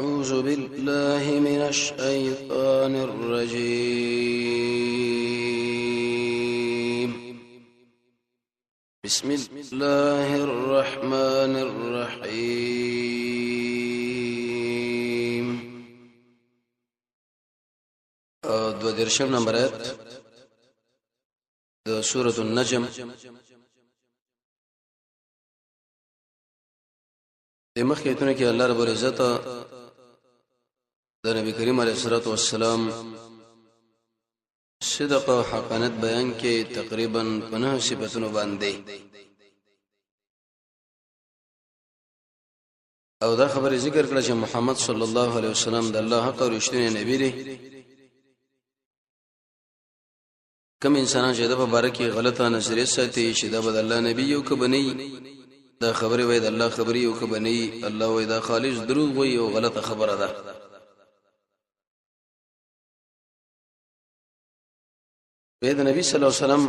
أعوذ بالله من الشيطان الرجيم بسم الله الرحمن الرحيم. دو درشم نمبر آیت د سورة النجم. د مخکې ایتونه کې الله رب العزت د نبی کریم علیه الصلاۃ والسلام صدق او حقانیت بیان کې تقریبا 50 صفاتونه باندې او دا خبره ذکر کړه چې محمد صلی الله علیه وسلم د الله حق او رښتینی نبی دی. کوم انسانان چې د په باره کې غلطه نظریه ساتي چې دا بد الله نبی یو کبنی دا خبره وای د الله خبري یو کبنی الله وای دا خالص دروغ وای او غلطه خبره ده. د نبی صلی الله علیه وسلم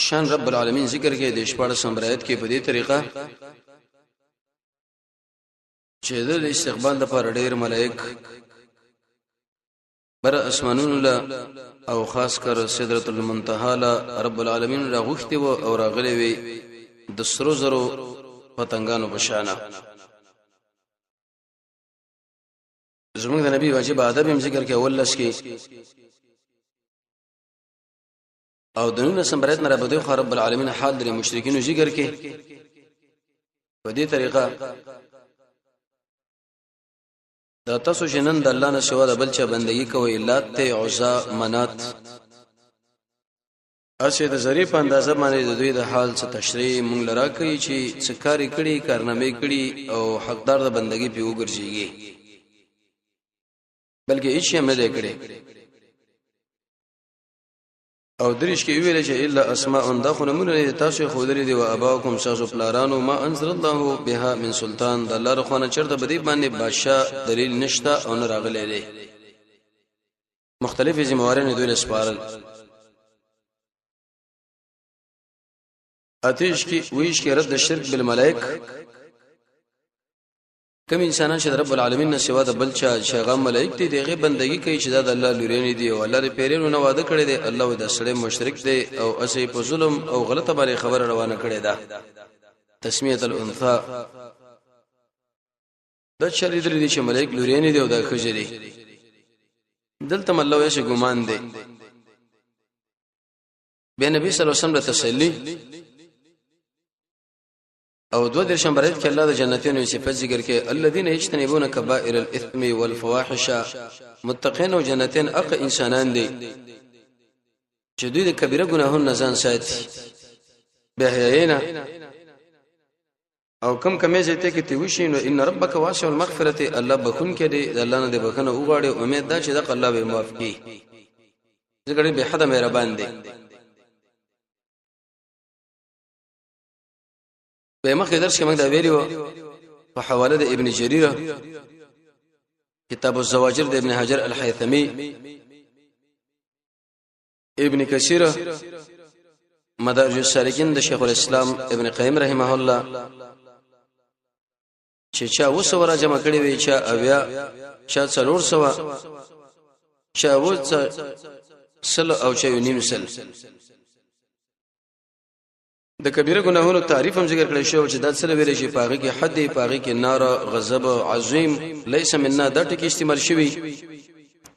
شان رب العالمین ذکر کې د 14 نمبر آیت کې په دې طریقه چې د استقبال لپاره ډېر ملائک بر اسمانونو له او خاص کر سدرۃ المنتهى له رب العالمین راغوښتي او راغلي وي د سرو زرو پتنګانو بشانه. زموږ د نبی واجب ادب هم ذکر کې اول لس کې او د 19 نمبر آیت نه راځي خو رب العالمین حال د مشرکین ذکر کې په دې طریقه دا تاسو جنن د الله نه سوا د بل چا بندگی کوي لات ته عزا منات اسی د ذری په اندازه باندې د دوی د حال څخه تشریح مونږ لرا کوي چې څه کاری کړي کارنامې کړي او حقدار د بندگی په وګرځيږي بلکې هیڅ هم نه کړي. او دریش کې ویل چې الا اسماء دخل من تاسو خو درې دی او اباکم شاسو پلارانو ما انزل الله بها من سلطان د الله رخوانه چرته بدی باندې بادشاہ دلیل نشتا او نه راغلی دی. مختلفې ذمہوارین دوی له سپارل اتیش کی ویش کی رد شرک بالملائک. کوم انسانان چې رب العالمین نه سوا د بل چا شغام ملائک دي دغه بندگی کوي چې د الله لوري دي او الله لري پیرینو نه واده کړی دی. الله د سړی مشرک دی او اسی په ظلم او غلطه باندې خبر روانه کړی ده. تسمیه الانثى د چری درې دي چې ملائک لوري نه دي او د خجری دلته الله یې شي ګمان دی. به نبی صلی الله علیه وسلم تسلی او دو در شمبرت کې الله د جنتونو صفات ذکر کې الذين يجتنبون كبائر الاثم والفواحش متقين او جنتين اق انسانان دي چې دوی د کبیره ګناهونو نه ځان ساتي بهاینا او کم کمې زیته کې تی وشي نو ان ربک واسع المغفرة الله بخون کې دی الله نه دی بخنه وغواړي امید ده چې د الله به معاف کړي ذکر به حد مهربان دی. په مخکې درس کې موږ دا ویلو په حواله د ابن جرير کتاب الزواجر د ابن حجر الحيثمي ابن كثير مدارج السالكين د شیخ الاسلام ابن قیم رحمه الله چې چا وسوره جمع کړي وي چې اویا چا څلور سوا چا وڅ سل او چا نیم سل د کبیره ګناهونو تعریف هم ذکر کړی شو چې دا څه ویل شي پاغي کې حد پاغي کې نار غضب عظیم ليس منا دا ټکی استعمال شوی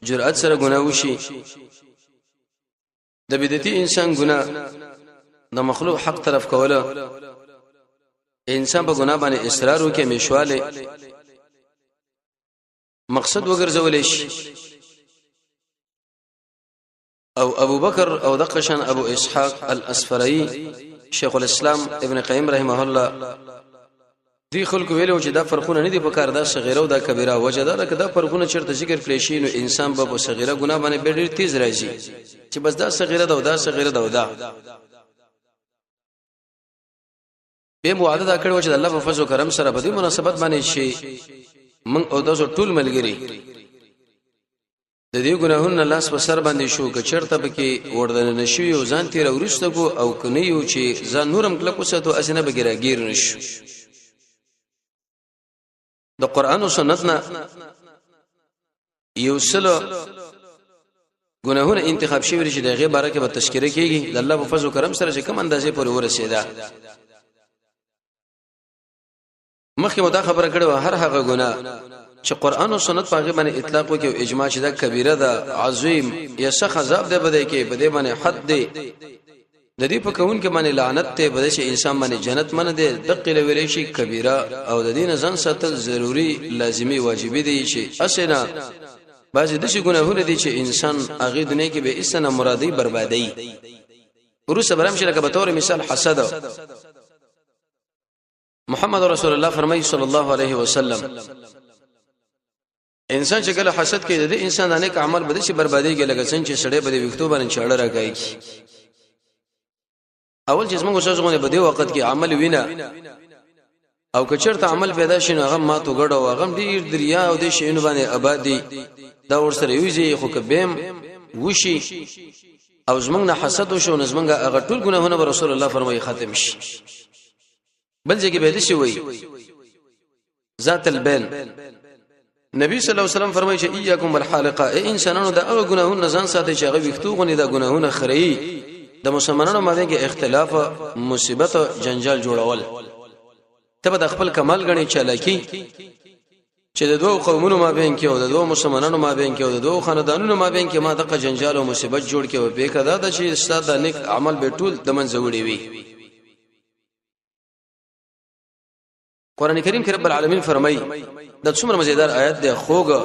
جرأت سره ګناه وشي. د بدعتي انسان ګناه د مخلوق حق طرف کوله انسان په ګناه باندې اصرار وکړي مشواله مقصد وګرځولې شي. او ابو بکر او دقشن ابو اسحاق الاسفرئی شیخ الاسلام ابن قیم رحمه الله دی خلق ویلو چې دا فرقونه نه دي په کار دا صغیره او دا کبیره وجه دا کدا فرقونه چرته ذکر کړی شي نو انسان به صغیره ګناه باندې ډېر تیز راځي چې بس دا صغیره دا او دا صغیره دا او دا به موعده دا کړو چې الله په فضل او کرم سره په دې مناسبت باندې شي من او تاسو ټول ملګری د دې ګناهونو لاس په سر باندې شو که چرته بکې وردن نشي او ځان تیر ورسته کو او کني یو چې ځان نورم کله کوسه ته اسنه بګراګیر نشو د قران او سنت نه یو سلو ګناهونه انتخاب شوی چې دغه باره کې به تشکیره کیږي د الله په فضل او کرم سره چې کوم اندازې پورې ورسېدا مخکې مدا خبره کړو هر هغه ګناه چې قران او سنت په هغه باندې اطلاق وکي او اجماع چې دا کبیره ده عظیم یا شخ عذاب ده بده کې بده باندې حد دی د دې په کون کې باندې لعنت ته بده چې انسان باندې جنت منه ده دقیق ویلې شي کبیره او د دین ځان ساتل ضروری لازمی واجبي دي چې اسنه بعضی د شي ګناهونه دي چې انسان هغه دنیا کې به اسنه مرادي بربادي ورسره برام شي لکه به تور مثال حسد محمد رسول الله فرمایي صلی الله علیه وسلم انسان چې کله حسد کوي د انسان د نیک عمل بده شي بربادي کې لکه څنګه چې سړی بده وختو باندې چاړه راکایي اول چې موږ وسوسونه بده وخت کې عمل وینا او کچرته عمل پیدا شي نو هغه ماتو غړو هغه ډیر دریا او د شینو باندې آبادی دا ورسره یوزي خو کبم وشي او زمنګ نه حسد وشو نو زمنګ هغه ټول ګناهونه رسول الله فرمایي ختم شي بل ځکه به دې شي وای ذات البین نبی صلی الله علیه وسلم فرمایي چې ایاکم بالحالقه ای انسانانو دا هغه ګناهونه ځان ساتي چې هغه وختو غني دا ګناهونه خري د مسلمانانو باندې کې اختلاف مصیبت او جنجال جوړول ته د خپل کمال غني چالاکی چې د دوه قومونو مابین کې او د دوه مسلمانانو مابین کې او د دوه خاندانونو مابین کې ما دغه جنجال او مصیبت جوړ کې او به کدا د چې استاد د نیک عمل به ټول د منځ وړي وي قران کریم کې رب العالمین فرمایي د څومره مزیدار آیت دی خوګه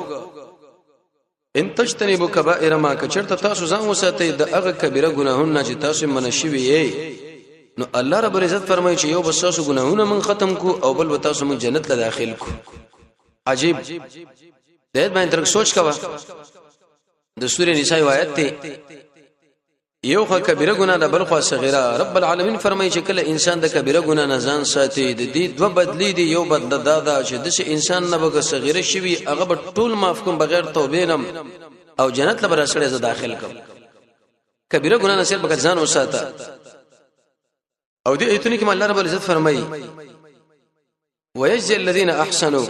ان تجتنبوا كبائر ما کچرته تاسو ځان وساتئ د هغه کبیره ګناهونه چې تاسو منشوي یې نو الله رب العزت فرمایي چې یو بس تاسو ګناهونه من ختم کو او بل تاسو من جنت له داخل کو عجیب دې باندې تر سوچ کوا د سورې نساء آیت ته یو خو کبیره ګناه ده بل خو صغیره رب العالمین فرمایي چې کله انسان د کبیره ګناه نه ځان ساتي د دې دوه بدلی دي یو بدل دادا چې د انسان نه به صغیره شي هغه به ټول معاف کوم بغیر توبې نم او جنت له برسړې ز داخل کوم کبیره ګناه نه صرف بغیر ځان وساته او دې ایتونه کې الله رب العزت فرمایي ويجزي الذين احسنوا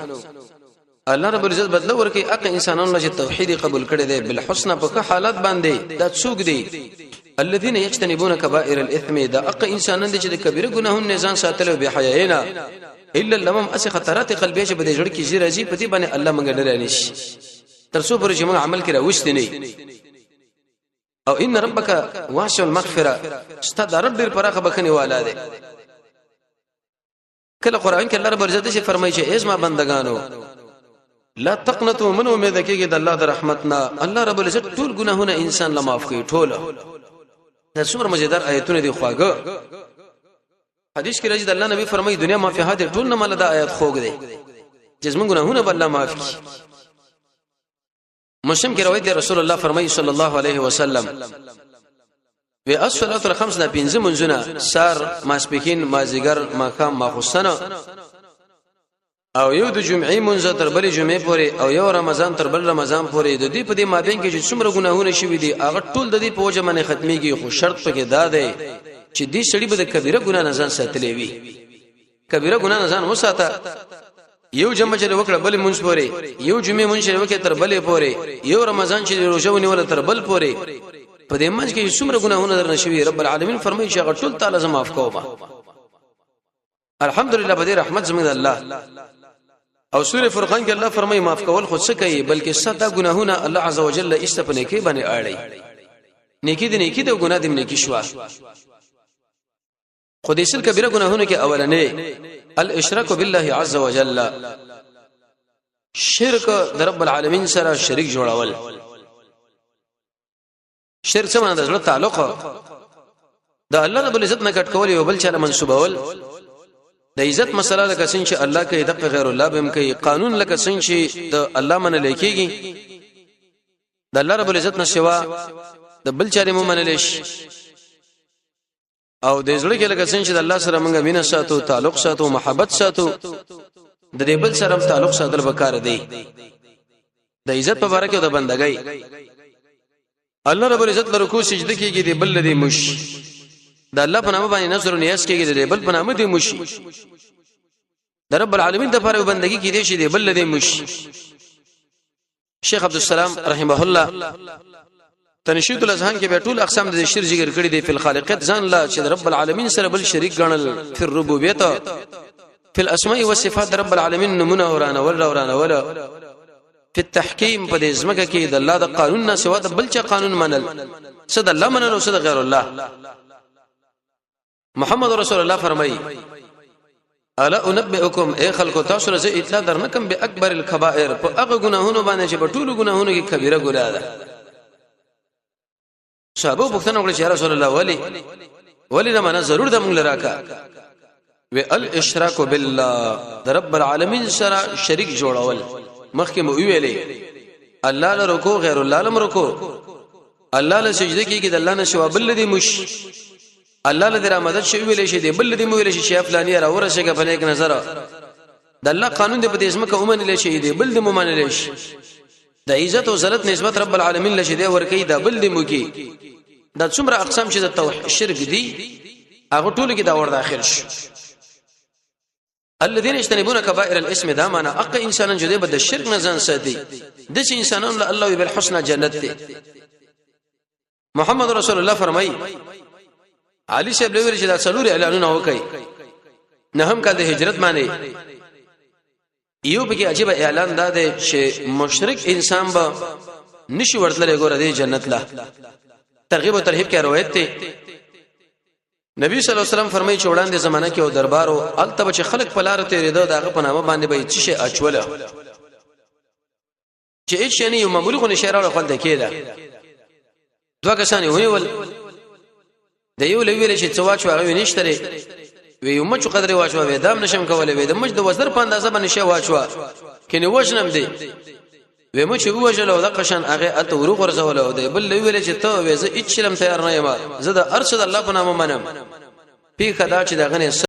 الله رب العزت بدل ورکي اق انسانانو چې توحید قبول کړي دي بالحسنى په حالت باندې دا څوک دي الذين يجتنبون كبائر الاثم دا اق انسانان دي چې د کبیره ګناهونو نه ځان ساتل او بحیاينا الا لمم اس خطرات قلبيه چې بده جوړ کی زیرا زی پتی باندې الله مونږ ډرانی شي تر څو پر چې موږ عمل کړه وښته نه او ان ربك واسع المغفره استاد رب ډیر پراخه بخنی والا دي کله قران کې الله رب عزت شي فرمایي چې ازما بندگانو لا تقنطوا من امید کېږي د الله د رحمتنا الله رب العزت ټول ګناهونه انسان لا معاف کوي ټول دا څومره مزیدار آیتونه دي خواږه حدیث کې راځي د الله نبی فرمایي دنیا ما فيها ټول نه مل دا آیت خوګ دي چې زموږ ګناهونه به الله معاف کړي مسلم کې روایت دی رسول الله فرمایي صلی الله علیه وسلم و الصلاه الخمس نه پنځه منځونه سار ماسپکین مازیګر ماخام ماخصنه او یو د جمعې منځ تر بلې جمعې پورې او یو رمضان تر بل رمضان پورې د دې په دې مابین کې چې څومره ګناهونه شوي دي هغه ټول د دې په وجه باندې ختميږي خو شرط پکې دا دی چې دې سړي به د کبیره ګناه نه ځان ساتلې وي کبیره ګناه نه ځان وساته یو جمعه چې وکړه بل منځ پورې یو جمعې منځ چې وکړه تر بلې پورې یو رمضان چې روزه ونیول تر بل پورې په دې منځ کې څومره ګناهونه درنشوي رب العالمین فرمایي چې هغه ټول تعالی زما معاف کوما الحمدلله په دې رحمت زموږ الله او سوره فرقان کې الله فرمایي معاف کول خود څه کوي بلکې صدا ګناهونه الله عزوجل استپنه کې باندې اړي نیکی دي نیکی د ګناه دي نیکی شوا خو دې سل کبیره ګناهونه کې اولنې الاشراک بالله عز وجل شرک د رب العالمین سره شریک جوړول شرک څه معنی ده تعلق د الله رب العزت نه کټ کول یو بل چاله منسوبول د عزت مسله لکه څنګه چې الله کوي د غیر الله بهم کوي قانون لکه څنګه چې د الله من لیکيږي د الله رب العزت نشوا د بل چاره مو منل شي او د زړه کې لکه څنګه چې د الله سره موږ مینه ساتو تعلق ساتو محبت ساتو د دې بل سره تعلق ساتل وکړه دی د عزت په اړه کې د بندګۍ الله رب العزت لرکو سجده کېږي د بل لدی مش د الله په نامه باندې نظر او نیاز کېږي د بل په نامه دی مشي د رب العالمین د لپاره بندگی کې دي شي دی بل دې مش شیخ عبد السلام رحمه الله تنشید الاذهان کې به ټول اقسام د شرک ذکر کړی دي په الخالقیت ځان لا چې رب العالمین سره بل شریک ګڼل په ربوبیت په الاسماء والصفات رب العالمین نمونه ورانه ولا په التحکیم په دې ځمکه کې د الله د قانون نه سوا د بل چا قانون منل صد الله منل او صد غیر الله محمد رسول الله فرمایي الا انبئكم اي خلق تاسو له اطلاع درنکم به اکبر الكبائر په هغه ګناهونو باندې چې په ټولو ګناهونو کې کبیره ګناه ده صحابه پوښتنه وکړه چې رسول الله ولی نه معنا ضرور د موږ لراکا و الاشراك بالله رب العالمین سره شریک جوړول مخکې مو ویلې الله له رکوع غیر الله له رکوع الله له سجده کې د الله نه سوا بل دي مش الله له در مدد شي ویلې شي دی بل دې مو ویلې شي فلانی را ورسېګه په نیک نظر د الله قانون دې په دې اسمه کومن لې شي دی بل دې مو من لې شي د عزت او ذلت نسبت رب العالمین له شي دی ور کوي دا بل دې مو کې دا څومره اقسام چې د توحید شرک دي هغه ټول کې دا ور داخل شي الذين يجتنبون كبائر الاسم دا معنا اق انسان جدي بد الشرك نه ځان ساتي د چې انسانان له الله بالحسنى جنت دي محمد رسول الله فرمایي علي صاحب له ویل چې دا څلور اعلانونه وکړي نه هم کله هجرت معنی یو به کې عجیب اعلان دا دی چې مشرک انسان به نشي ورتلې ګوره دی جنت لا ترغیب او ترهیب کې روایت ته نبی صلی الله علیه وسلم فرمایي چې وړاندې زمانہ کې او دربار او التب چې خلق په لار ته ریدو داغه په نامه باندې به چې شي اچوله چې هیڅ نه یو معمولی خو نشه راوړل خپل کېده دوه کسانی ونیول د یو لویل چې څواچو هغه نشته وی یو مچ قدر واچو وې دام نشم کولای وې د مچ د وزر په اندازه باندې شی واچو کینه وژنم دی وې مچ وژل او د قشن هغه اته ورو ورزول او دی بل لویل چې ته وې زه هیڅ شلم تیار نه یم زه د ارشد الله په نامه منم په خدا چې دغه